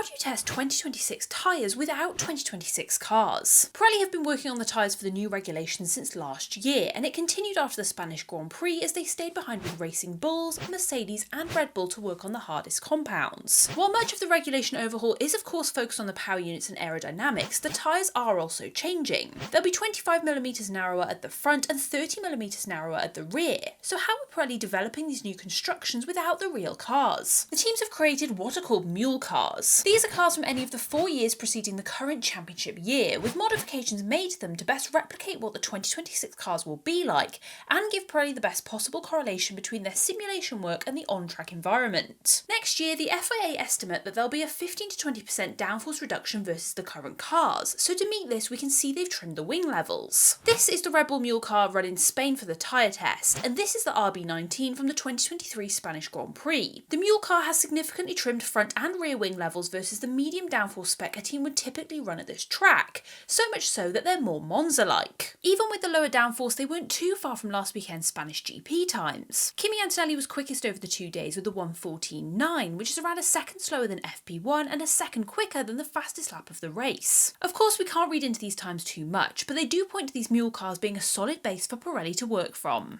how do you test 2026 tyres without 2026 cars? Pirelli have been working on the tyres for the new regulations since last year, and it continued after the Spanish Grand Prix as they stayed behind with Racing Bulls, Mercedes and Red Bull to work on the hardest compounds. While much of the regulation overhaul is of course focused on the power units and aerodynamics, the tyres are also changing. They'll be 25mm narrower at the front and 30mm narrower at the rear. So how are Pirelli developing these new constructions without the real cars? The teams have created what are called mule cars. These are cars from any of the 4 years preceding the current championship year, with modifications made to them to best replicate what the 2026 cars will be like, and give Pirelli the best possible correlation between their simulation work and the on-track environment. Next year, the FIA estimate that there'll be a 15 to 20% downforce reduction versus the current cars, so to meet this we can see they've trimmed the wing levels. This is the Red Bull mule car run in Spain for the tyre test, and this is the RB19 from the 2023 Spanish Grand Prix. The mule car has significantly trimmed front and rear wing levels versus the medium downforce spec a team would typically run at this track, so much so that they're more Monza-like. Even with the lower downforce, they weren't too far from last weekend's Spanish GP times. Kimi Antonelli was quickest over the 2 days with the 1:14.9, which is around a second slower than FP1 and a second quicker than the fastest lap of the race. Of course, we can't read into these times too much, but they do point to these mule cars being a solid base for Pirelli to work from.